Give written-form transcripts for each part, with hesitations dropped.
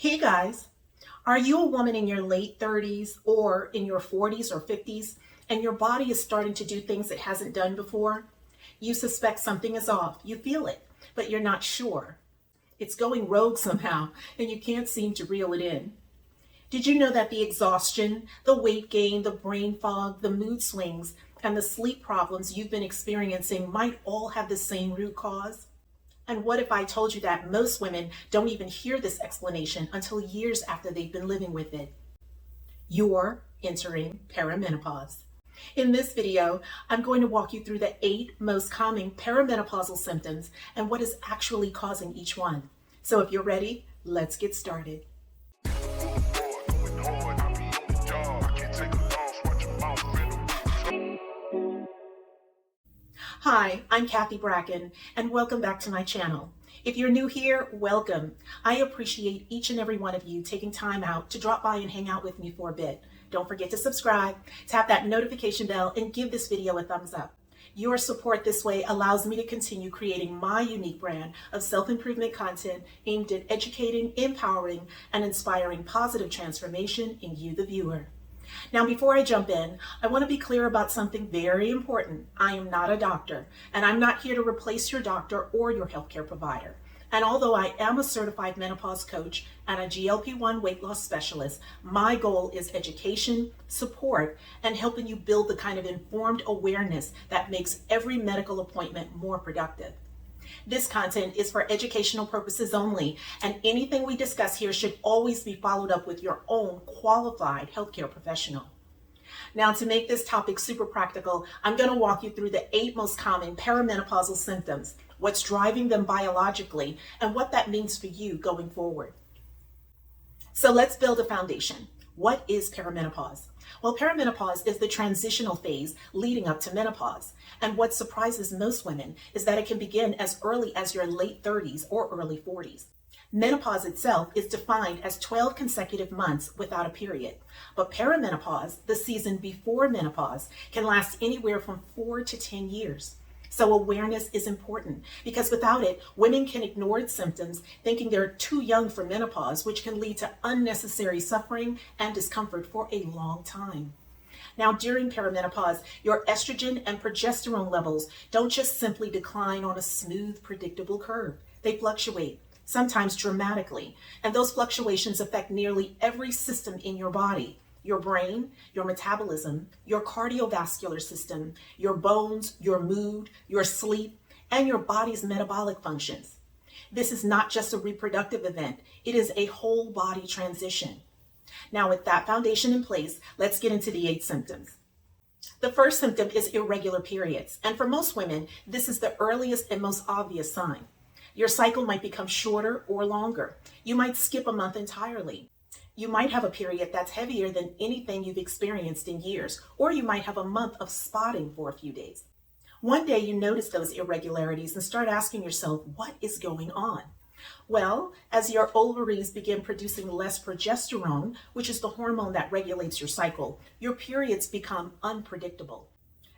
Hey guys, are you a woman in your late 30s or in your 40s or 50s and your body is starting to do things it hasn't done before? You suspect something is off, you feel it, but you're not sure. It's going rogue somehow and you can't seem to reel it in. Did you know that the exhaustion, the weight gain, the brain fog, the mood swings, and the sleep problems you've been experiencing might all have the same root cause? And what if I told you that most women don't even hear this explanation until years after they've been living with it? You're entering perimenopause. In this video, I'm going to walk you through the 8 most common perimenopausal symptoms and what is actually causing each one. So if you're ready, let's get started. Hi, I'm Cathy Bracken, and welcome back to my channel. If you're new here, welcome. I appreciate each and every one of you taking time out to drop by and hang out with me for a bit. Don't forget to subscribe, tap that notification bell, and give this video a thumbs up. Your support this way allows me to continue creating my unique brand of self-improvement content aimed at educating, empowering, and inspiring positive transformation in you, the viewer. Now, before I jump in, I want to be clear about something very important. I am not a doctor, and I'm not here to replace your doctor or your healthcare provider. And although I am a certified menopause coach and a GLP-1 weight loss specialist, my goal is education, support, and helping you build the kind of informed awareness that makes every medical appointment more productive. This content is for educational purposes only, and anything we discuss here should always be followed up with your own qualified healthcare professional. Now, to make this topic super practical, I'm going to walk you through the 8 most common perimenopausal symptoms, what's driving them biologically, and what that means for you going forward. So let's build a foundation. What is perimenopause? Well, perimenopause is the transitional phase leading up to menopause. And what surprises most women is that it can begin as early as your late 30s or early 40s. Menopause itself is defined as 12 consecutive months without a period. But perimenopause, the season before menopause, can last anywhere from 4 to 10 years. So awareness is important because without it, women can ignore its symptoms, thinking they're too young for menopause, which can lead to unnecessary suffering and discomfort for a long time. Now, during perimenopause, your estrogen and progesterone levels don't just simply decline on a smooth, predictable curve. They fluctuate, sometimes dramatically, and those fluctuations affect nearly every system in your body. Your brain, your metabolism, your cardiovascular system, your bones, your mood, your sleep, and your body's metabolic functions. This is not just a reproductive event, it is a whole body transition. Now, with that foundation in place, let's get into the 8 symptoms. The first symptom is irregular periods, and for most women, this is the earliest and most obvious sign. Your cycle might become shorter or longer. You might skip a month entirely. You might have a period that's heavier than anything you've experienced in years, or you might have a month of spotting for a few days. One day you notice those irregularities and start asking yourself, what is going on? Well, as your ovaries begin producing less progesterone, which is the hormone that regulates your cycle, your periods become unpredictable.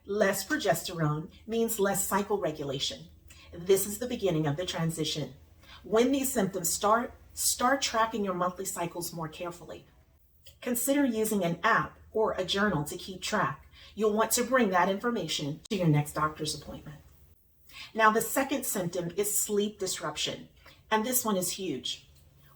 Less progesterone means less cycle regulation. This is the beginning of the transition. When these symptoms start tracking your monthly cycles more carefully. Consider using an app or a journal to keep track. You'll want to bring that information to your next doctor's appointment. Now, the second symptom is sleep disruption, and this one is huge.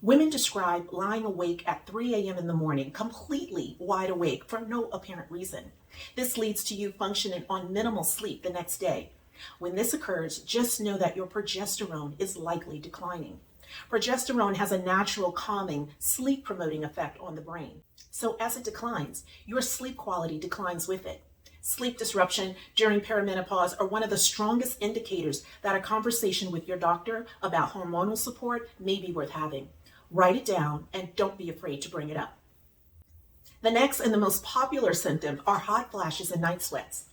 Women describe lying awake at 3 a.m. in the morning, completely wide awake for no apparent reason. This leads to you functioning on minimal sleep the next day. When this occurs, just know that your progesterone is likely declining. Progesterone has a natural calming, sleep-promoting effect on the brain. So as it declines, your sleep quality declines with it. Sleep disruption during perimenopause are one of the strongest indicators that a conversation with your doctor about hormonal support may be worth having. Write it down and don't be afraid to bring it up. The next and the most popular symptom are hot flashes and night sweats.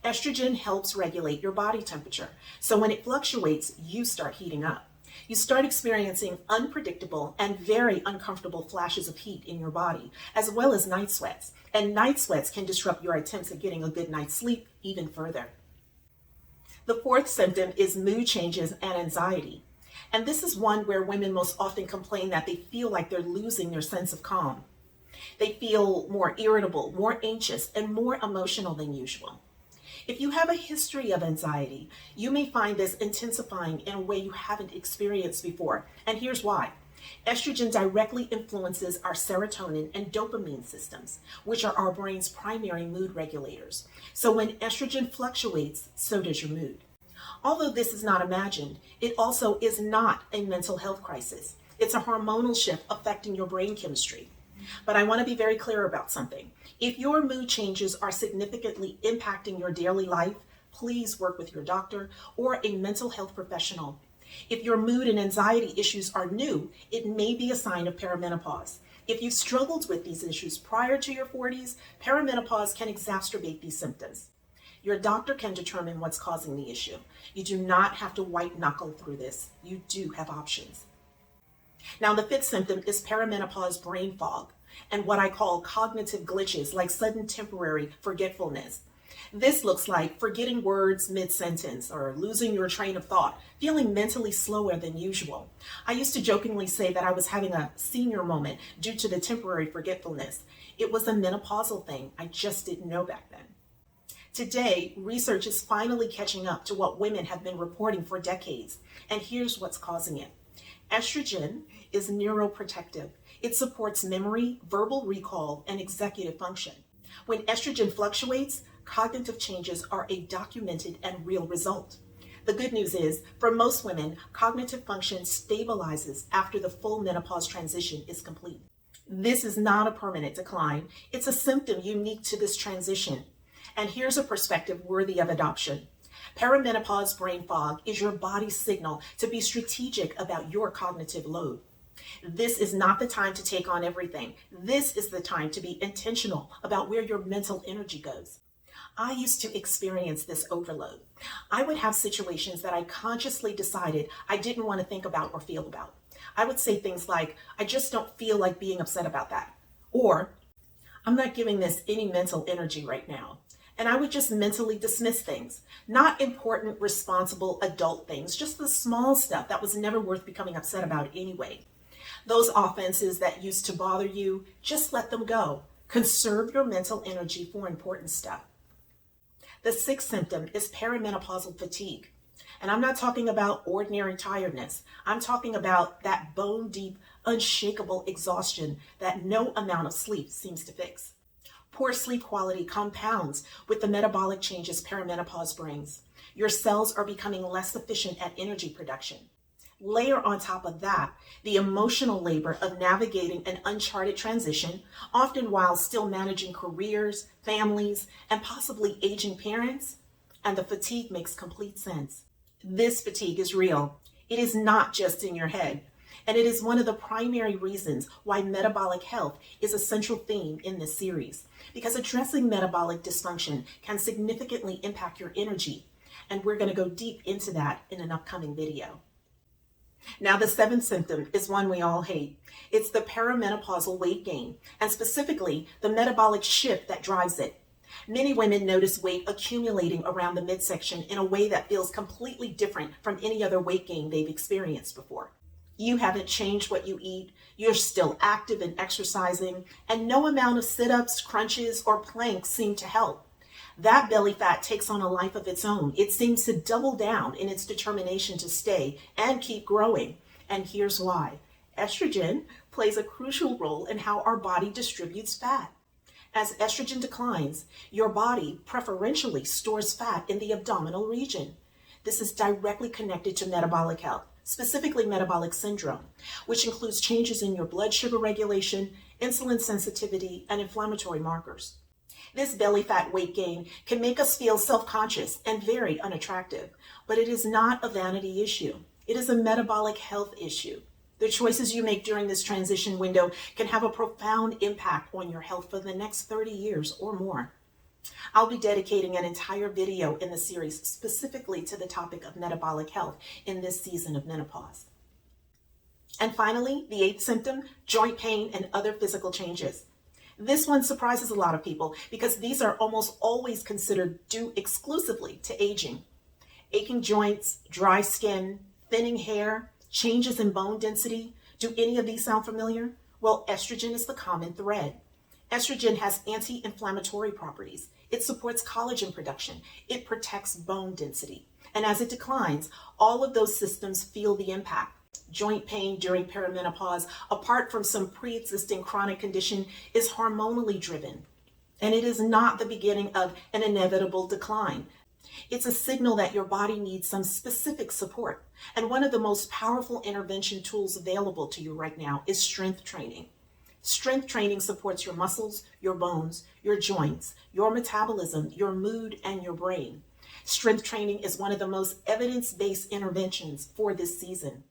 Estrogen helps regulate your body temperature, so when it fluctuates, you start heating up. You start experiencing unpredictable and very uncomfortable flashes of heat in your body, as well as night sweats. And night sweats can disrupt your attempts at getting a good night's sleep even further. The fourth symptom is mood changes and anxiety. And this is one where women most often complain that they feel like they're losing their sense of calm. They feel more irritable, more anxious, and more emotional than usual. If you have a history of anxiety, you may find this intensifying in a way you haven't experienced before. And here's why. Estrogen directly influences our serotonin and dopamine systems, which are our brain's primary mood regulators. So when estrogen fluctuates, so does your mood. Although this is not imagined, it also is not a mental health crisis. It's a hormonal shift affecting your brain chemistry. But I want to be very clear about something. If your mood changes are significantly impacting your daily life, please work with your doctor or a mental health professional. If your mood and anxiety issues are new, it may be a sign of perimenopause. If you've struggled with these issues prior to your 40s, perimenopause can exacerbate these symptoms. Your doctor can determine what's causing the issue. You do not have to white knuckle through this. You do have options. Now, the fifth symptom is perimenopause brain fog and what I call cognitive glitches, like sudden temporary forgetfulness. This looks like forgetting words mid-sentence or losing your train of thought, feeling mentally slower than usual. I used to jokingly say that I was having a senior moment due to the temporary forgetfulness. It was a menopausal thing. I just didn't know back then. Today, research is finally catching up to what women have been reporting for decades, and here's what's causing it. Estrogen is neuroprotective. It supports memory, verbal recall, and executive function. When estrogen fluctuates, cognitive changes are a documented and real result. The good news is, for most women, cognitive function stabilizes after the full menopause transition is complete. This is not a permanent decline. It's a symptom unique to this transition. And here's a perspective worthy of adoption. Perimenopause brain fog is your body's signal to be strategic about your cognitive load. This is not the time to take on everything. This is the time to be intentional about where your mental energy goes. I used to experience this overload. I would have situations that I consciously decided I didn't want to think about or feel about. I would say things like, I just don't feel like being upset about that. Or, I'm not giving this any mental energy right now. And I would just mentally dismiss things. Not important, responsible adult things, just the small stuff that was never worth becoming upset about anyway. Those offenses that used to bother you, just let them go. Conserve your mental energy for important stuff. The sixth symptom is perimenopausal fatigue. And I'm not talking about ordinary tiredness. I'm talking about that bone-deep, unshakable exhaustion that no amount of sleep seems to fix. Poor sleep quality compounds with the metabolic changes perimenopause brings. Your cells are becoming less efficient at energy production. Layer on top of that the emotional labor of navigating an uncharted transition, often while still managing careers, families, and possibly aging parents, and the fatigue makes complete sense. This fatigue is real. It is not just in your head. And it is one of the primary reasons why metabolic health is a central theme in this series, because addressing metabolic dysfunction can significantly impact your energy. And we're going to go deep into that in an upcoming video. Now, the seventh symptom is one we all hate. It's the perimenopausal weight gain, and specifically the metabolic shift that drives it. Many women notice weight accumulating around the midsection in a way that feels completely different from any other weight gain they've experienced before. You haven't changed what you eat, you're still active and exercising, and no amount of sit-ups, crunches, or planks seem to help. That belly fat takes on a life of its own. It seems to double down in its determination to stay and keep growing. And here's why. Estrogen plays a crucial role in how our body distributes fat. As estrogen declines, your body preferentially stores fat in the abdominal region. This is directly connected to metabolic health, specifically metabolic syndrome, which includes changes in your blood sugar regulation, insulin sensitivity, and inflammatory markers. This belly fat weight gain can make us feel self-conscious and very unattractive, but it is not a vanity issue. It is a metabolic health issue. The choices you make during this transition window can have a profound impact on your health for the next 30 years or more. I'll be dedicating an entire video in the series specifically to the topic of metabolic health in this season of menopause. And finally, the eighth symptom, joint pain and other physical changes. This one surprises a lot of people because these are almost always considered due exclusively to aging. Aching joints, dry skin, thinning hair, changes in bone density. Do any of these sound familiar? Well, estrogen is the common thread. Estrogen has anti-inflammatory properties. It supports collagen production. It protects bone density. And as it declines, all of those systems feel the impact. Joint pain during perimenopause, apart from some pre-existing chronic condition, is hormonally driven. And it is not the beginning of an inevitable decline. It's a signal that your body needs some specific support. And one of the most powerful intervention tools available to you right now is strength training. Strength training supports your muscles, your bones, your joints, your metabolism, your mood, and your brain. Strength training is one of the most evidence-based interventions for this season.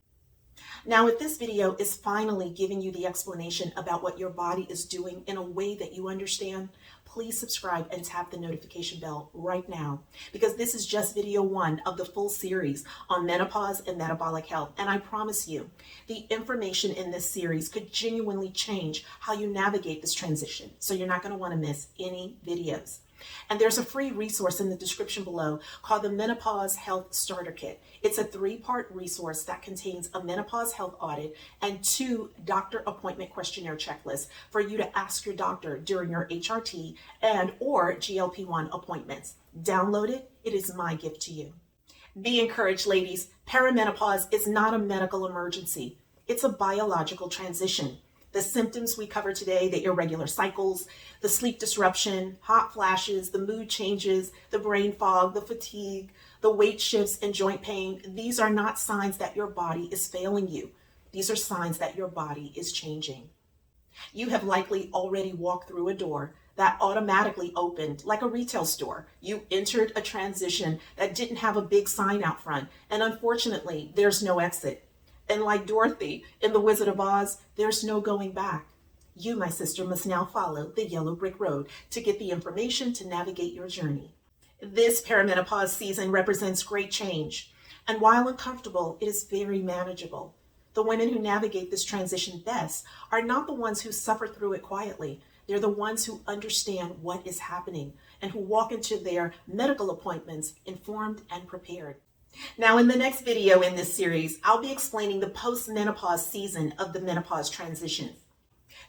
Now, if this video is finally giving you the explanation about what your body is doing in a way that you understand, please subscribe and tap the notification bell right now, because this is just video 1 of the full series on menopause and metabolic health. And I promise you, the information in this series could genuinely change how you navigate this transition. So you're not going to want to miss any videos. And there's a free resource in the description below called the Menopause Health Starter Kit. It's a 3-part resource that contains a menopause health audit and 2 doctor appointment questionnaire checklists for you to ask your doctor during your HRT and or GLP-1 appointments. Download it. It is my gift to you. Be encouraged, ladies. Perimenopause is not a medical emergency. It's a biological transition. The symptoms we cover today, the irregular cycles, the sleep disruption, hot flashes, the mood changes, the brain fog, the fatigue, the weight shifts, and joint pain, these are not signs that your body is failing you. These are signs that your body is changing. You have likely already walked through a door that automatically opened like a retail store. You entered a transition that didn't have a big sign out front, and unfortunately, there's no exit. And like Dorothy in The Wizard of Oz, there's no going back. You, my sister, must now follow the yellow brick road to get the information to navigate your journey. This perimenopause season represents great change. And while uncomfortable, it is very manageable. The women who navigate this transition best are not the ones who suffer through it quietly. They're the ones who understand what is happening and who walk into their medical appointments informed and prepared. Now, in the next video in this series, I'll be explaining the post-menopause season of the menopause transition.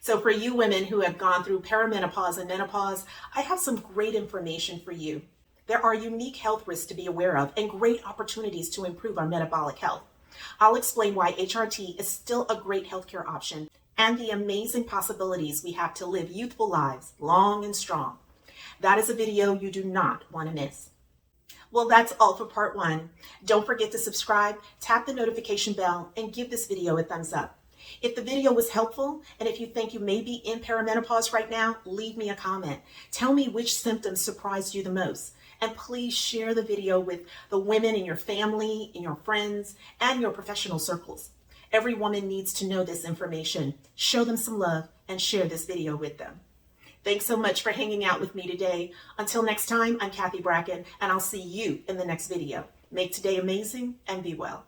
So for you women who have gone through perimenopause and menopause, I have some great information for you. There are unique health risks to be aware of and great opportunities to improve our metabolic health. I'll explain why HRT is still a great healthcare option and the amazing possibilities we have to live youthful lives, long and strong. That is a video you do not want to miss. Well, that's all for part 1. Don't forget to subscribe, tap the notification bell, and give this video a thumbs up. If the video was helpful, and if you think you may be in perimenopause right now, leave me a comment. Tell me which symptoms surprised you the most. And please share the video with the women in your family, in your friends, and your professional circles. Every woman needs to know this information. Show them some love and share this video with them. Thanks so much for hanging out with me today. Until next time, I'm Cathy Bracken, and I'll see you in the next video. Make today amazing and be well.